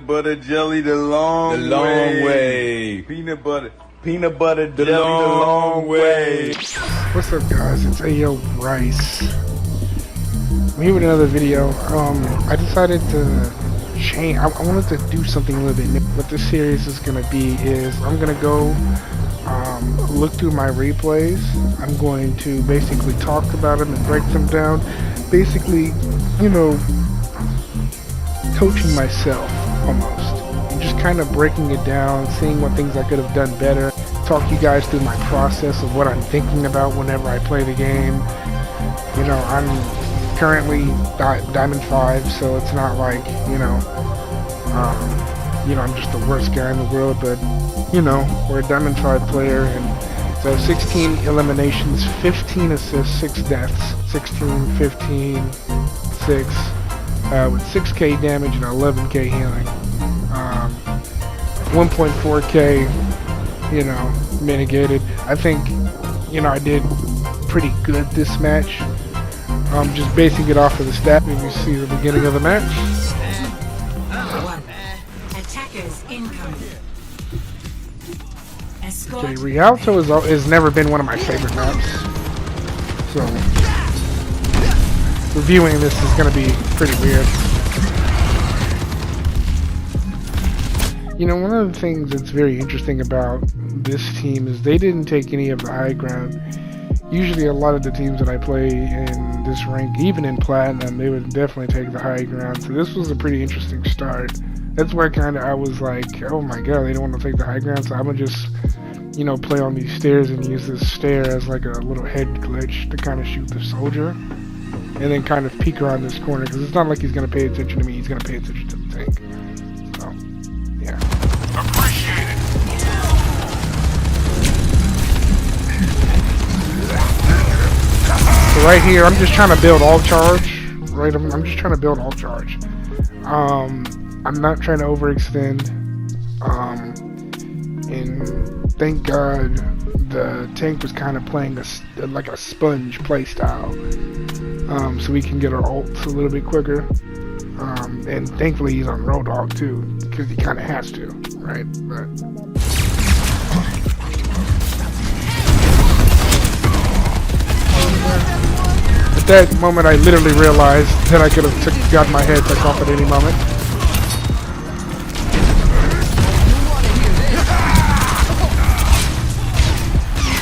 butter jelly the long way. Peanut butter jelly the long way. What's up, guys? It's Ayo Rice. I'm here with another video. I decided to change. I wanted to do something a little bit new. What this series is gonna be is I'm gonna go look through my replays. I'm going to basically talk about them and break them down. Basically, you know, coaching myself almost. Just kind of breaking it down, seeing what things I could have done better. Talk you guys through my process of what I'm thinking about whenever I play the game. You know, I'm currently Diamond 5, so it's not like, you know, I'm just the worst guy in the world, but, you know, we're a Diamond 5 player, and so 16 eliminations, 15 assists, 6 deaths, 16, 15, 6, with 6k damage and 11k healing, 1.4k, you know, mitigated. I think, you know, I did pretty good this match. Just basing it off of the stat. You see the beginning of the match. Attackers incoming. Okay, Rialto has never been one of my favorite maps, so reviewing this is going to be pretty weird. You know, one of the things that's very interesting about this team is they didn't take any of the high ground. Usually a lot of the teams that I play in this rank, even in Platinum, they would definitely take the high ground. So this was a pretty interesting start. That's where I was like, oh my god, they don't want to take the high ground, so I'm going to just, you know, play on these stairs and use this stair as like a little head glitch to kind of shoot the soldier. And then kind of peek around this corner, because it's not like he's going to pay attention to me, he's going to pay attention to the tank. So, yeah. Appreciate it. So right here, I'm just trying to build all charge. Right, I'm just trying to build all charge. I'm not trying to overextend. And thank God the tank was kind of playing like a sponge play style. So we can get our ults a little bit quicker. And thankfully he's on Road Dogg too, because he kind of has to, right? But at that moment, I literally realized that I could have got my head took off at any moment.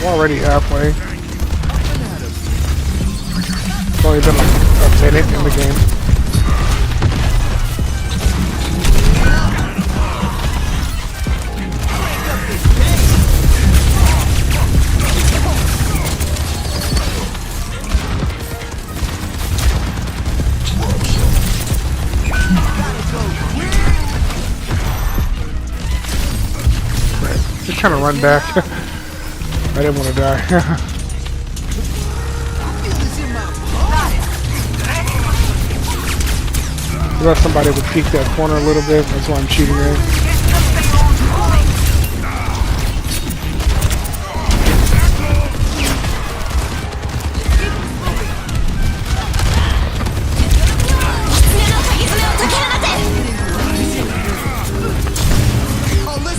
We're already halfway. It's only been like a minute in the game. Just trying to run back. I didn't want to die. I thought somebody would peek that corner a little bit. That's why I'm shooting it.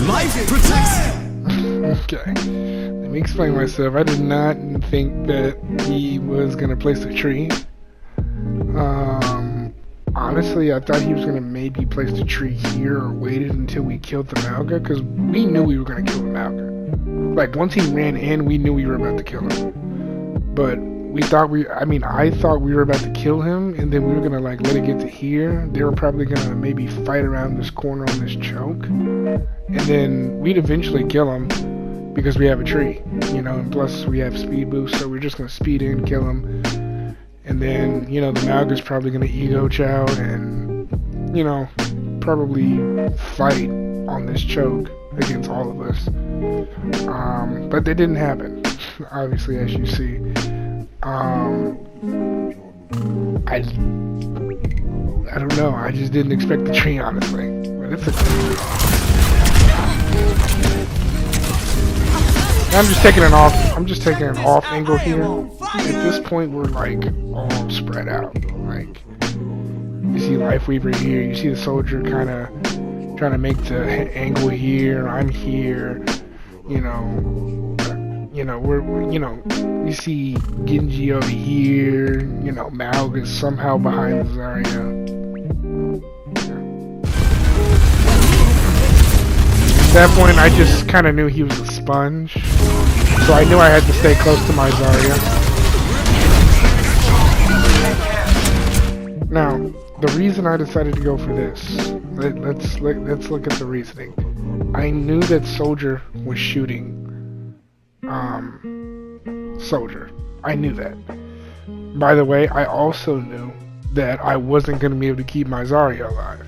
Life protects. Okay, let me explain myself. I did not think that he was gonna place a tree. Honestly, I thought he was gonna maybe place the tree here or waited until we killed the Malga, because we knew we were gonna kill the Malga. Like once he ran in, we knew we were about to kill him. But I thought we were about to kill him, and then we were gonna like let it get to here. They were probably gonna maybe fight around this corner on this choke, and then we'd eventually kill him because we have a tree, you know, and plus we have speed boost, so we're just gonna speed in, kill him, and then, you know, the Malga's probably gonna ego chow and, you know, probably fight on this choke against all of us. But that didn't happen, obviously, as you see. I don't know, I just didn't expect the tree, honestly. But it's I'm just taking an off angle here. At this point we're like all spread out. Like you see Life Weaver here, you see the soldier kinda trying to make the angle here. I'm here. You know, you see Genji over here. You know, Malg is somehow behind Zarya. At that point, I just kind of knew he was a sponge, so I knew I had to stay close to my Zarya. Now, the reason I decided to go for this, let's look at the reasoning. I knew that Soldier was shooting Soldier. I knew that. By the way, I also knew that I wasn't going to be able to keep my Zarya alive.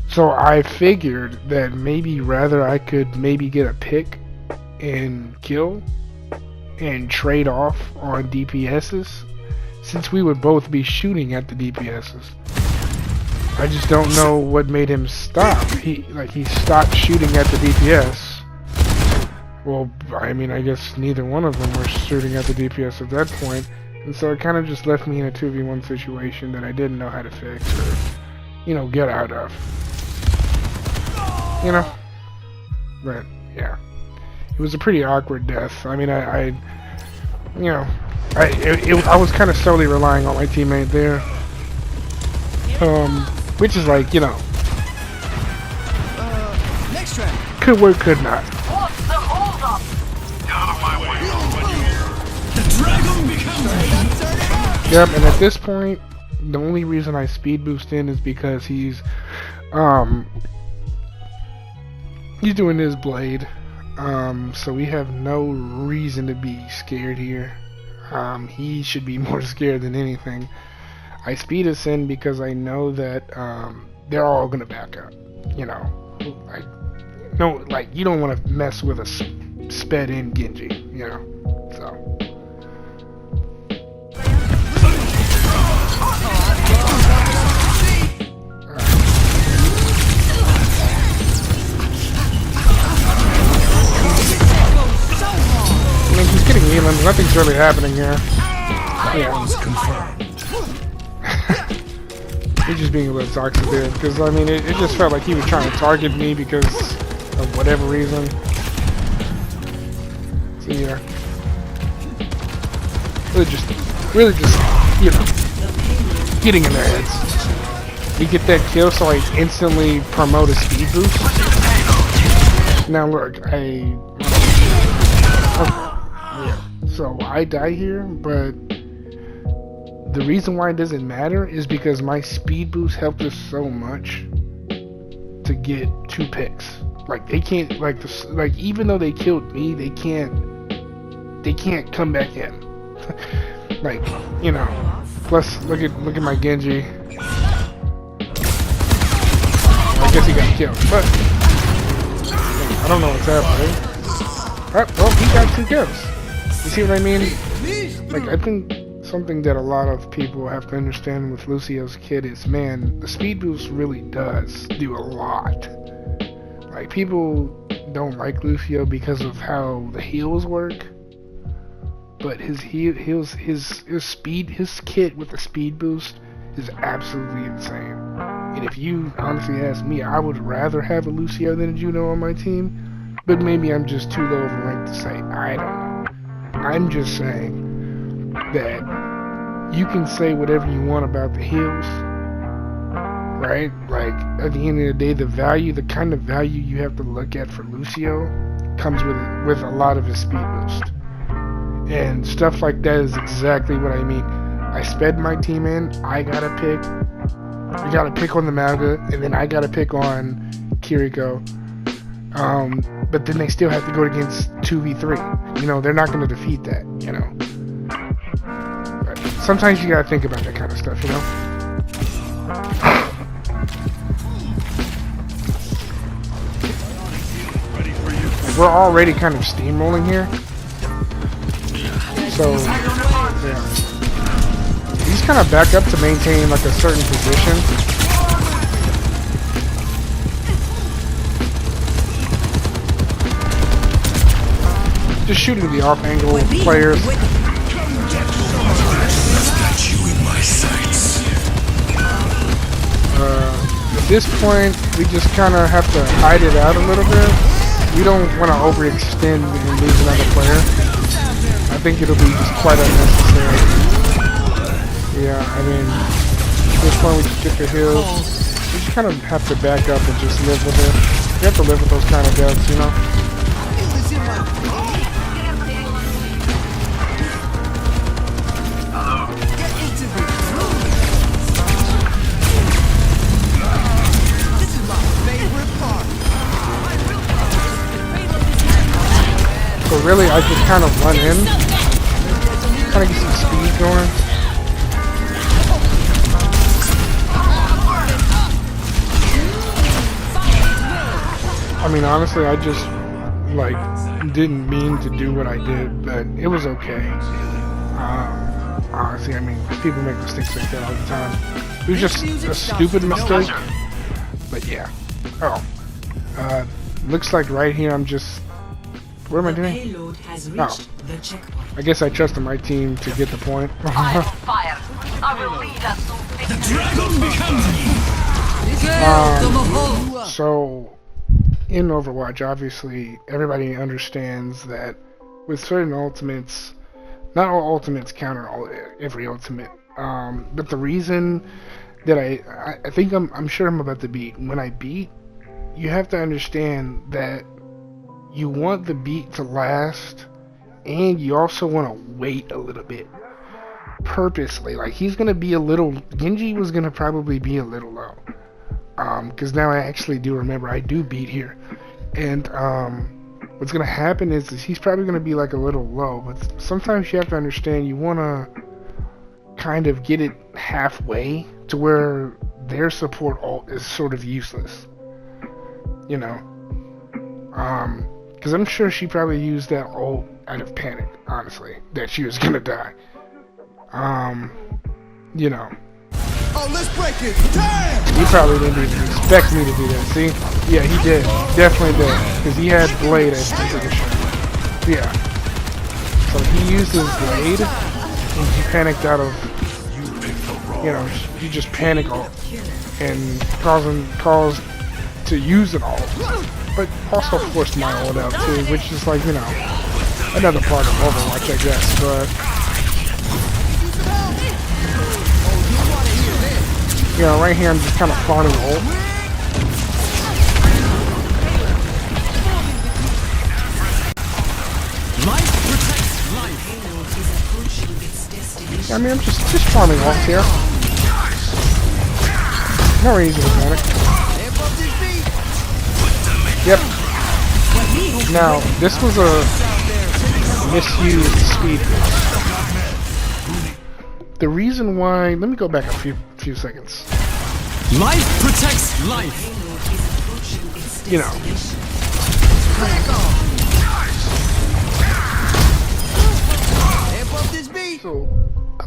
So I figured that maybe rather I could maybe get a pick and kill and trade off on DPSs, since we would both be shooting at the DPSs. I just don't know what made him stop. He stopped shooting at the DPS. Well, I mean, I guess neither one of them were shooting at the DPS at that point, and so it kind of just left me in a 2v1 situation that I didn't know how to fix or, you know, get out of. You know? But, yeah. It was a pretty awkward death. I mean, I was kind of solely relying on my teammate there. Which is like, you know, Next track. could work, could not. What's the hold up? Out of my way. The dragon becomes. Yep, and at this point, the only reason I speed boost in is because he's doing his blade. So we have no reason to be scared here. He should be more scared than anything. I speed us in because I know that they're all gonna back up. You know, like you don't want to mess with a sped in Genji. You know, so. I mean, he's getting healing. Nothing's really happening here. Yeah. Confirmed. He's just being a little toxic there, because I mean, it just felt like he was trying to target me because of whatever reason. So yeah, really just, you know, getting in their heads. We get that kill, so I instantly promote a speed boost. Now look, yeah, so I die here, but the reason why it doesn't matter is because my speed boost helped us so much to get 2 picks. Like they can't, like even though they killed me, they can't come back in. Like, you know. Plus, look at my Genji. I guess he got killed, but I don't know what's happening. Alright, well, he got 2 kills. You see what I mean? Like, I think something that a lot of people have to understand with Lucio's kit is, man, the speed boost really does do a lot. Like, people don't like Lucio because of how the heals work, but his kit with the speed boost is absolutely insane. And if you honestly ask me, I would rather have a Lucio than a Juno on my team, but maybe I'm just too low of a rank to say. I don't know. I'm just saying that you can say whatever you want about the heals, right? Like, at the end of the day, the kind of value you have to look at for Lucio comes with a lot of his speed boost. And stuff like that is exactly what I mean. I sped my team in, I got a pick. We got a pick on the Malga, and then I got a pick on Kiriko. But then they still have to go against 2v3. You know, they're not going to defeat that, you know. But sometimes you got to think about that kind of stuff, you know. We're already kind of steamrolling here. So, yeah. These kind of back up to maintain like a certain position. Just shooting the off-angle players. this point, we just kind of have to hide it out a little bit. We don't want to overextend and lose another player. I think it'll be just quite unnecessary. Yeah, I mean, at this point we just get the heals. We just kind of have to back up and just live with it. You have to live with those kind of deaths, you know? So really, I just kind of run in, kind of get some speed going. I mean, honestly, I just, like, didn't mean to do what I did, but it was okay. Honestly, I mean, people make mistakes like that all the time. It was just a stupid mistake, but yeah. Oh, looks like right here I'm just, what am I doing? Payload has reached the checkpoint. I guess I trusted my team to get the point. Fire! I will lead us to victory. Dragon becomes So, in Overwatch, obviously, everybody understands that with certain ultimates, not all ultimates counter every ultimate. But the reason that I think I'm sure I'm about to beat. When I beat, you have to understand that you want the beat to last, and you also want to wait a little bit. Purposely. Like, he's going to be a little... Genji was going to probably be a little low. Because now I actually do remember I do beat here. And what's going to happen is he's probably going to be like a little low. But sometimes you have to understand you want to kind of get it halfway to where their support ult is sort of useless. You know? Because I'm sure she probably used that ult out of panic, honestly, that she was gonna die. You know. Oh, let's break it. Damn! He probably didn't even expect me to do that, see? Yeah, he did. Definitely did. Because he had Blade, I'm pretty sure. Yeah. So he used his Blade, and he panicked out of, you know, he just panicked ult, and caused to use it all. But also forced my ult out too, which is like, you know, another part of Overwatch, I guess, but... You know, right here I'm just kind of farming ult. Life protects life. I mean, I'm just farming ult here. No reason to panic. Yep. Now, this was a misused speed boost. The reason why... Let me go back a few seconds. Life protects life. You know. So,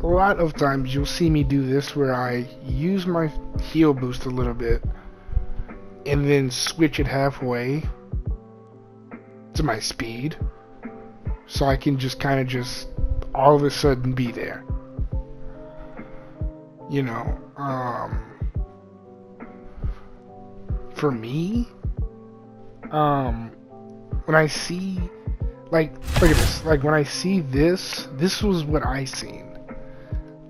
a lot of times you'll see me do this where I use my heal boost a little bit and then switch it halfway to my speed so I can just kind of just all of a sudden be there. You know, for me, when I see, like, look at this, like, when I see this was what I seen.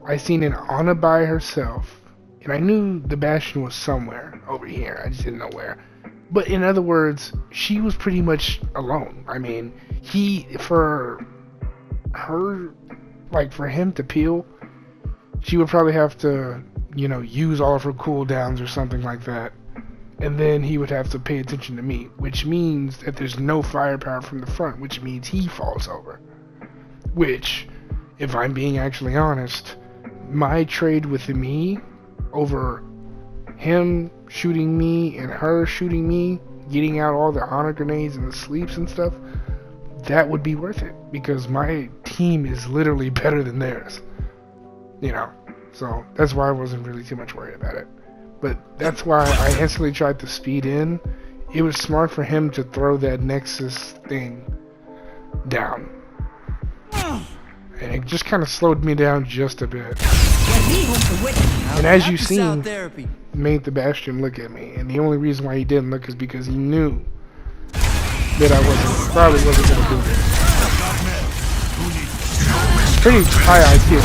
I seen an Ana by herself, and I knew the Bastion was somewhere over here, I just didn't know where. But in other words, she was pretty much alone. I mean, for him to peel, she would probably have to, you know, use all of her cooldowns or something like that. And then he would have to pay attention to me, which means that there's no firepower from the front, which means he falls over. Which, if I'm being actually honest, my trade with me over him shooting me and her shooting me, getting out all the honor grenades and the sleeps and stuff, that would be worth it. Because my team is literally better than theirs. You know, so that's why I wasn't really too much worried about it. But that's why I instantly tried to speed in. It was smart for him to throw that Nexus thing down. And it just kind of slowed me down just a bit. And as you've seen, made the Bastion look at me, and the only reason why he didn't look is because he knew that I probably wasn't going to do this. Pretty high IQ.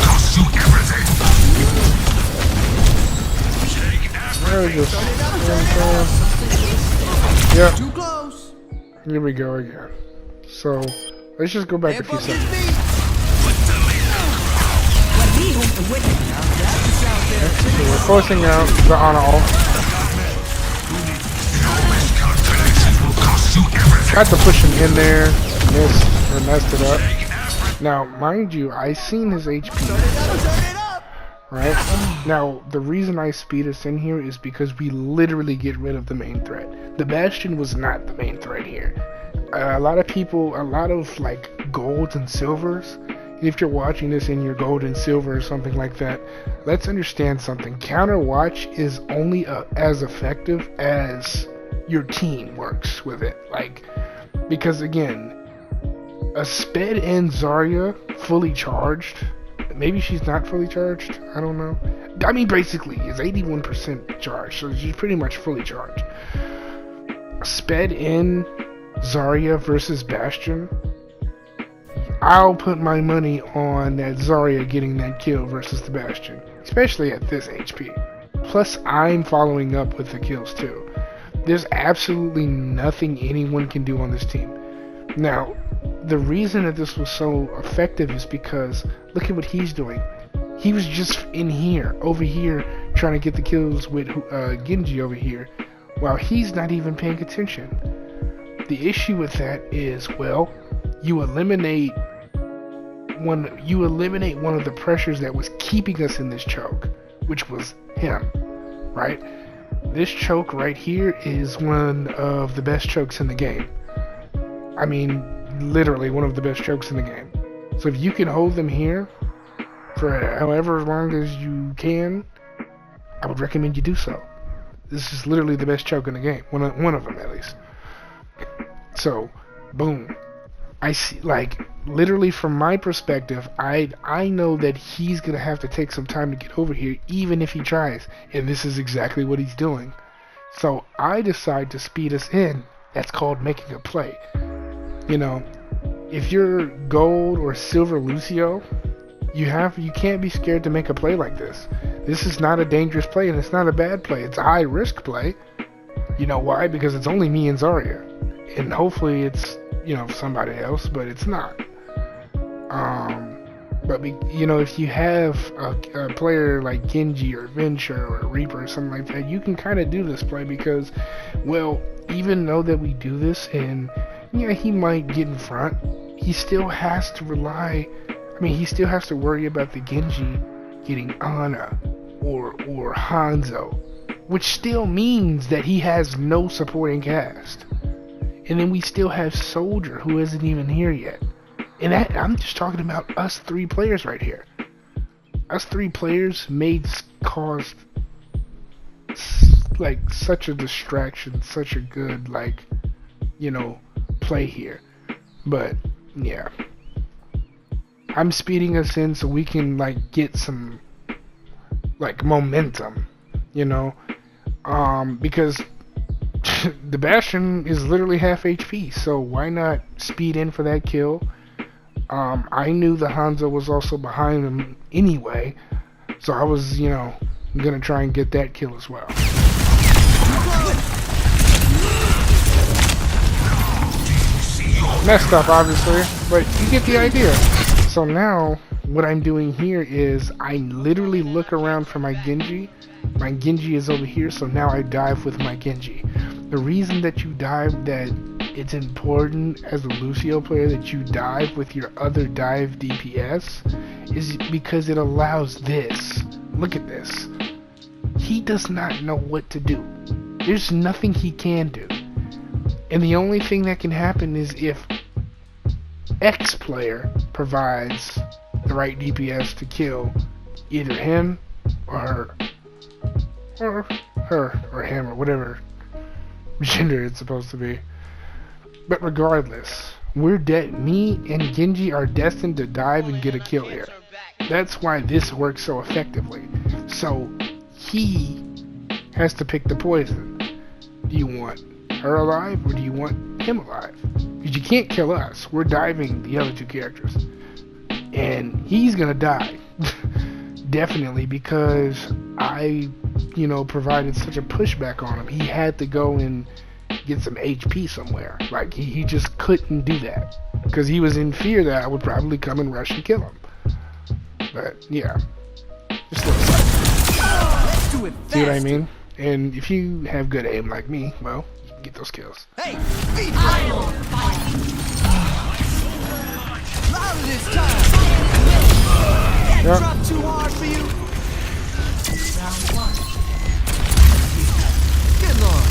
Yep. Too close. Here we go again. So let's just go back a few seconds. So we're forcing out the honor ult. Tried to push him in there, messed it up. Now, mind you, I seen his HP. Right? Now, the reason I speed us in here is because we literally get rid of the main threat. The Bastion was not the main threat here. A lot of people, a lot of like golds and silvers, if you're watching this in your gold and silver or something like that, let's understand something. Counter watch is only as effective as your team works with it. Like, because again, a sped and Zarya fully charged, maybe she's not fully charged, I don't know. I mean, basically, it's 81% charged, so she's pretty much fully charged. Sped in Zarya versus Bastion, I'll put my money on that Zarya getting that kill versus the Bastion, especially at this HP. Plus, I'm following up with the kills too. There's absolutely nothing anyone can do on this team. Now, the reason that this was so effective is because look at what he's doing. He was just in here, over here, trying to get the kills with Genji over here, while he's not even paying attention. The issue with that is, well, you eliminate one of the pressures that was keeping us in this choke, which was him, right? This choke right here is one of the best chokes in the game. I mean, literally one of the best chokes in the game. So if you can hold them here for however long as you can, I would recommend you do so. This is literally the best choke in the game, one of them at least. So, boom. I see, like, literally from my perspective, I know that he's gonna have to take some time to get over here, even if he tries, and this is exactly what he's doing. So I decide to speed us in. That's called making a play. You know, if you're gold or silver Lucio, you can't be scared to make a play like this. This is not a dangerous play, and it's not a bad play. It's a high risk play. You know why? Because it's only me and Zarya, and hopefully it's, you know, somebody else, but it's not. You know, if you have a player like Genji or Venture or Reaper or something like that, you can kind of do this play because, well, even though that we do this and yeah, he might get in front, he still has to he still has to worry about the Genji getting Ana or Hanzo, which still means that he has no supporting cast. And then we still have Soldier, who isn't even here yet. And I'm just talking about us three players right here. Us three players caused like such a distraction, such a good, like, you know, play here. But yeah, I'm speeding us in so we can like get some like momentum, you know, because the Bastion is literally half HP, so why not speed in for that kill? I knew the Hanzo was also behind him anyway, so I was, you know, gonna try and get that kill as well. Messed up, obviously, but you get the idea. So now, what I'm doing here is I literally look around for my Genji. My Genji is over here, so now I dive with my Genji. The reason that you dive, that it's important as a Lucio player that you dive with your other dive DPS, is because it allows this. Look at this. He does not know what to do. There's nothing he can do. And the only thing that can happen is if X player provides the right DPS to kill either him or her, or him, or whatever gender it's supposed to be. But regardless, me and Genji are destined to dive and get a kill here. That's why this works so effectively. So he has to pick the poison. Do you want her alive or do you want him alive? Because you can't kill us. We're diving the other two characters. And he's gonna die. Definitely, because I, provided such a pushback on him. He had to go and get some HP somewhere. Like, he just couldn't do that. Because he was in fear that I would probably come and rush and kill him. But, yeah. Just looks like. See what I mean? And if you have good aim like me, well, you can get those kills. Hey, louder this time. That dropped too hard for you. Round 1. Good lord.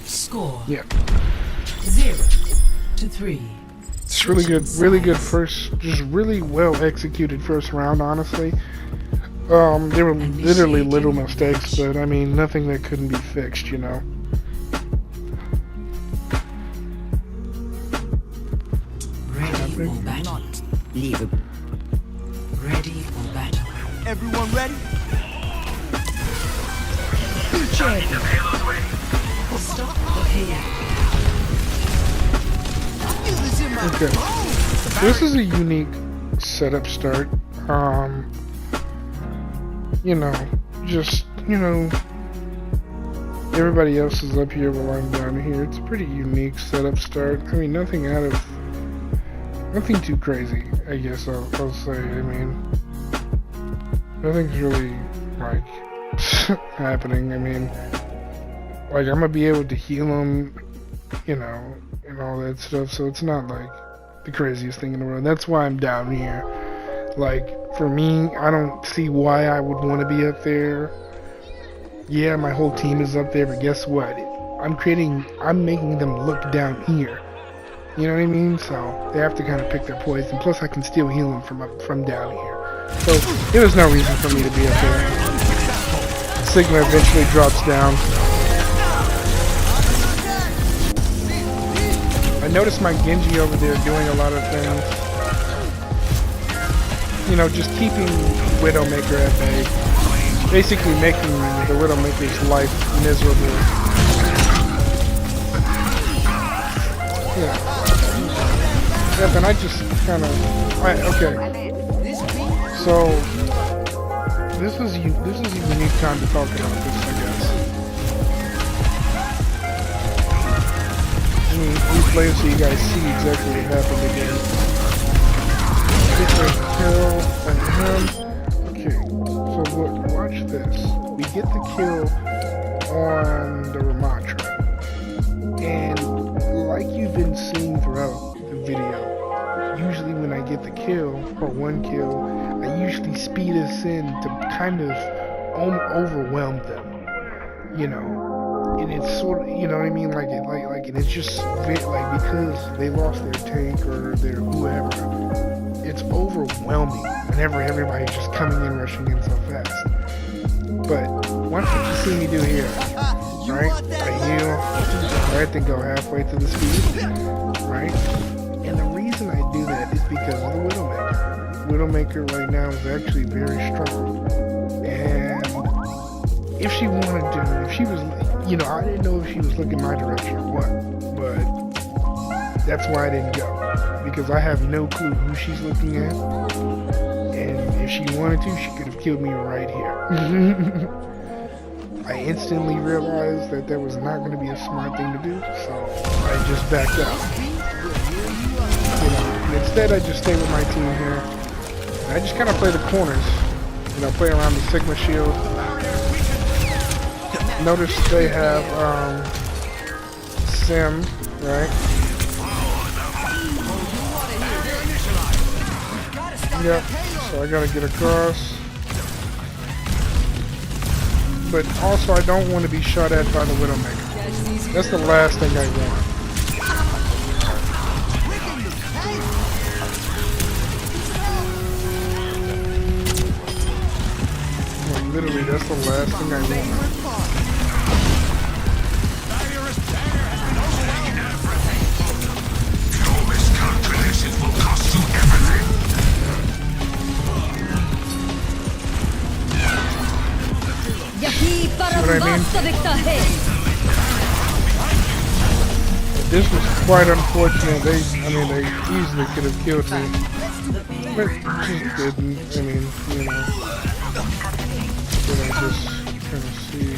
Score. Yeah. 0-3. It's really good first, just really well executed first round, honestly. There were literally little mistakes, but I mean, nothing that couldn't be fixed, Ready or battle? Leave. Ready or battle? Everyone ready? New champion. Stop the chaos. Feel this in my Okay. bones. This is a unique setup start. Everybody else is up here while I'm down here. It's a pretty unique setup start. I mean, nothing too crazy, I guess I'll say. I mean, nothing's really, happening. I mean, I'm gonna be able to heal him, and all that stuff, so it's not, the craziest thing in the world. That's why I'm down here. For me, I don't see why I would want to be up there. Yeah, my whole team is up there, but guess what? I'm making them look down here. You know what I mean? So they have to kind of pick their poison. Plus, I can still heal them from down here. So there was no reason for me to be up there. Sigma eventually drops down. I noticed my Genji over there doing a lot of things. Just keeping Widowmaker at bay. Basically making the Widowmaker's life miserable. Yeah. Yep, and I just kind of... okay. So, this is a unique time to talk about this, I guess. I mean, replay it so you guys see exactly what happened again. Kill on him. Okay, so look, watch this. We get the kill on the Ramatra. And like you've been seeing throughout the video, usually when I get the kill, or one kill, I usually speed us in to kind of overwhelm them. And it's sort of, you know what I mean? And it's just, because they lost their tank or their whoever, it's overwhelming whenever everybody's just coming in, rushing in so fast. But watch what you see me do here, right? I heal, right, then go halfway to the speed, right? And the reason I do that is because of the Widowmaker. Widowmaker right now is actually very strong. And if she wanted to, if she was, I didn't know if she was looking my direction or what, but that's why I didn't go. Because I have no clue who she's looking at. And if she wanted to, she could have killed me right here. I instantly realized that was not going to be a smart thing to do, so I just backed out. Instead I just stay with my team here. And I just kind of play the corners. Play around the Sigma shield. Notice they have Sim, right? Yep, so I gotta get across. But also I don't want to be shot at by the Widowmaker. That's the last thing I want. Literally, that's the last thing I want. Your miscalculations will cost you everything. This was quite unfortunate. They easily could have killed me, but just didn't. I mean, you know. But I just kind of see.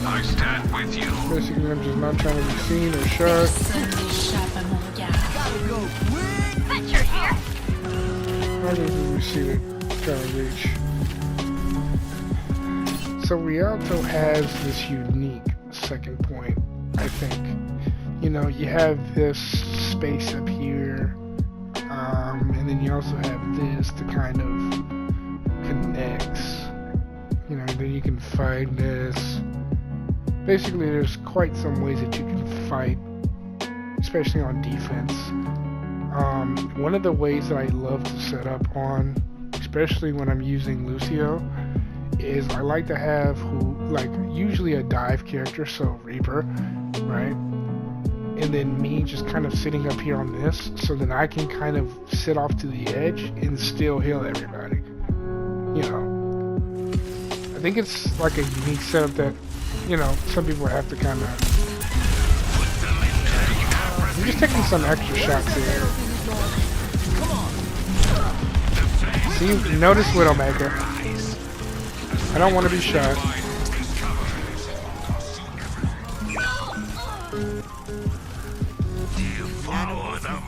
I stand with you. Basically, I'm just not trying to be seen or shot. Venture here. I just really see it trying to reach. So Rialto has this unique second point, I think. You know, you have this space up here, and then you also have this to kind of connects. You know, then you can fight this. Basically, there's quite some ways that you can fight, especially on defense. One of the ways that I love to set up on, especially when I'm using Lucio, is I like to have usually a dive character, so Reaper, right? And then me just kind of sitting up here on this, so that I can kind of sit off to the edge and still heal everybody. You know, I think it's like a unique setup that, you know, some people have to kind of. I'm just taking some extra shots here. See, notice Widowmaker. I don't want to be shot.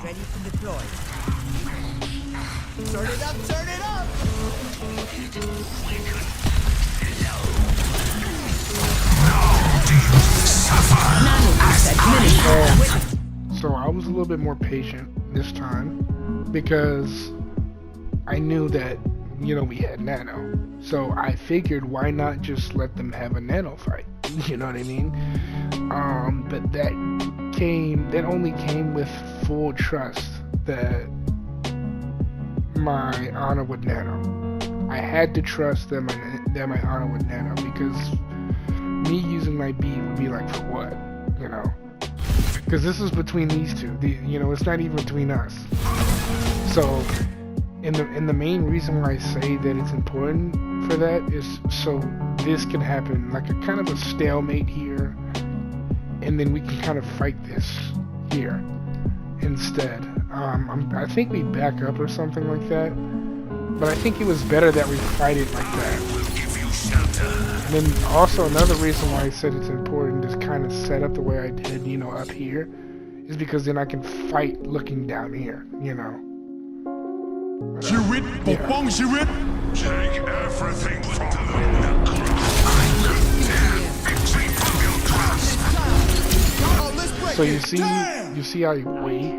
Ready to deploy. Turn it up, turn it up! So I was a little bit more patient this time because I knew that, you know, we had Nano. So I figured why not just let them have a Nano fight? You know what I mean? But that only came with full trust that my Ana would Nano. I had to trust that my Ana would Nano, because me using my beat would be like, for what? You know? Because this is between these two. You know, it's not even between us. So, and the main reason why I say that it's important for that is so this can happen, like a kind of a stalemate here, and then we can kind of fight this here instead. I think we back up or something like that, but I think it was better that we fight it like that. And then also another reason why I said it's important to kind of set up the way I did, you know, up here, is because then I can fight looking down here, you know. Take everything from them. So you see how you wait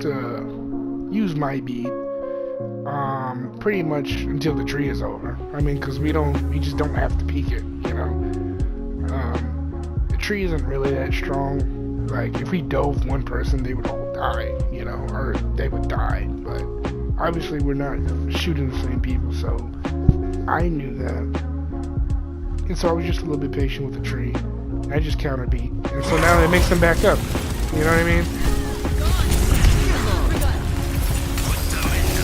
to use my beat, pretty much until the tree is over. I mean, because we just don't have to peek it, you know. The tree isn't really that strong. Like, if we dove one person, they would all die, you know, or they would die. But obviously, we're not shooting the same people, so I knew that. And so I was just a little bit patient with the tree. I just counter beat, and so now it makes them back up. You know what I mean?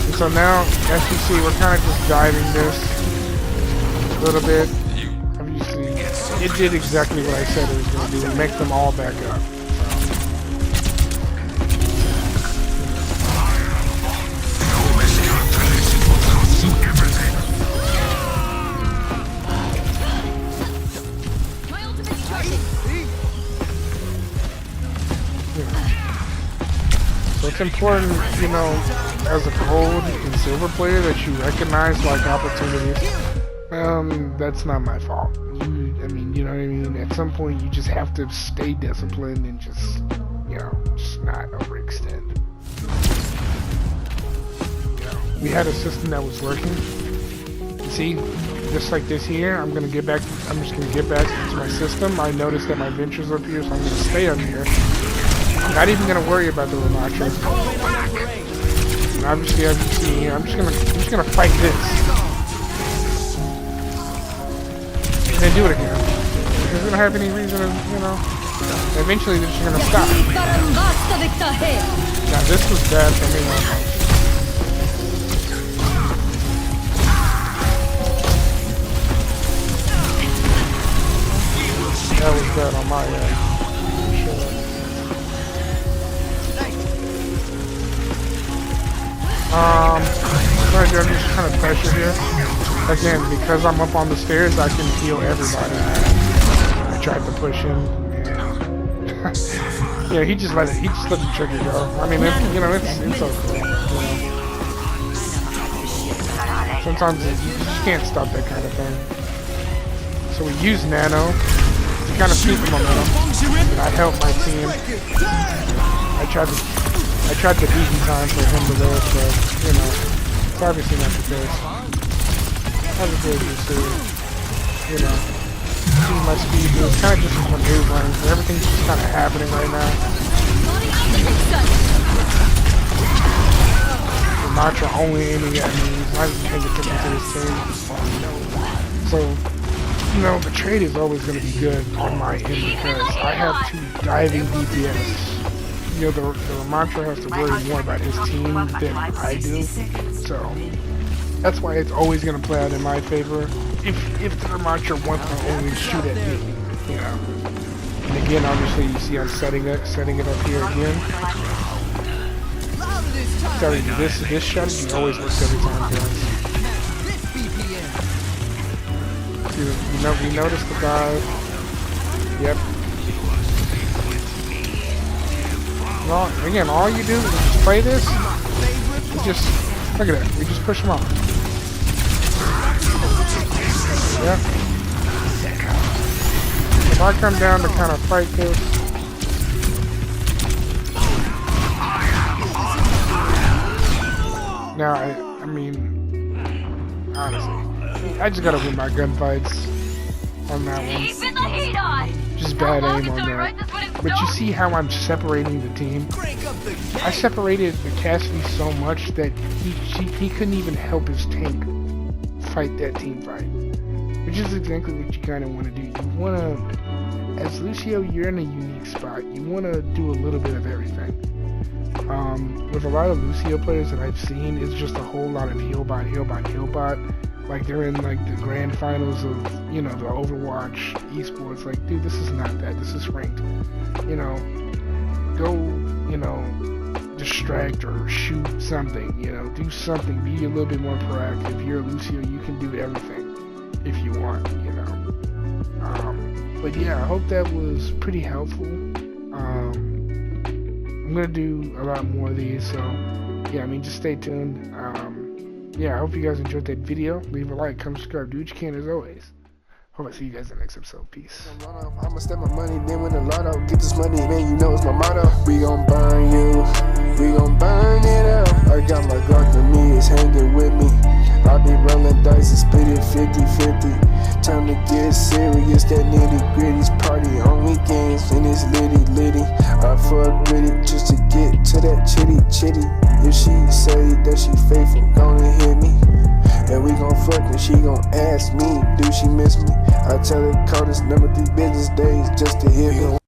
And so now, as you see, we're kind of just diving this a little bit. Obviously, it did exactly what I said it was going to do, and make them all back up. So it's important, you know, as a gold and silver player, that you recognize like opportunities. That's not my fault. I mean, you know what I mean? At some point, you just have to stay disciplined and just, you know, just not overextend. You know, we had a system that was working. See, just like this here, I'm just gonna get back into my system. I noticed that my venture's up here, so I'm gonna stay up here. I'm not even gonna worry about the Remacher. And obviously, as you see here, I'm just gonna fight this. And then do it again. If it's gonna have any reason to, you know, eventually they're just gonna stop. Now this was bad for me. That was good on my end. Sure. I'm just trying to pressure here. Again, because I'm up on the stairs, I can heal everybody. I tried to push him. And yeah, he just let the trigger go. I mean, it's okay. Sometimes you just can't stop that kind of thing. So we use Nano to kind of keep the momentum. And I helped my team. I tried to beat in time for him to live, but it's obviously not the case. Obviously, using my speed, it's kind of just maneuvering. Everything's just kind of happening right now. The Mantra only aiming at me. He's not even paying attention to his team. So, the trade is always going to be good on my end because I have 2 diving DPS. The Mantra has to worry more about his team than I do. So, that's why it's always going to play out in my favor. If the Mantra wants to only shoot at me, And again, obviously, you see I'm setting it up here again. I'm telling you, this strategy always works every time, guys. We noticed the dive. Yep. Well, again, all you do is just play this. Look at that. We just push them off. Yep. If I come down to kind of fight this. Now, I mean, honestly, I just gotta win my gunfights on that one. Just bad aim on that. But you see how I'm separating the team? I separated the Cassidy so much that he couldn't even help his tank fight that team fight. Which is exactly what you kind of want to do. You want to, as Lucio, you're in a unique spot. You want to do a little bit of everything. With a lot of Lucio players that I've seen, it's just a whole lot of healbot. Like they're in like the grand finals of, the Overwatch esports. Like, dude, this is not that. This is ranked. Go, distract or shoot something. Do something. Be a little bit more proactive. If you're a Lucio, you can do everything if you want. But yeah, I hope that was pretty helpful. I'm gonna do a lot more of these, so yeah, just stay tuned. Yeah, I hope you guys enjoyed that video. Leave a like, come subscribe, do what you can as always. Hope I see you guys in the next episode. Peace. I'ma step my money, then win the lotto. Get this money, man, it's my motto. We gon' burn you, we gon' burn it up. I got my Glock to me, it's hanging with me. I be rolling dice and split it 50-50. Time to get serious, that nitty gritty's party on weekends, and it's litty. I fuck with it just to get to that chitty. If she say that she faithful, gonna hit me. And we gon' fuck and she gon' ask me, do she miss me? I tell her call this number 3 business days just to hit me.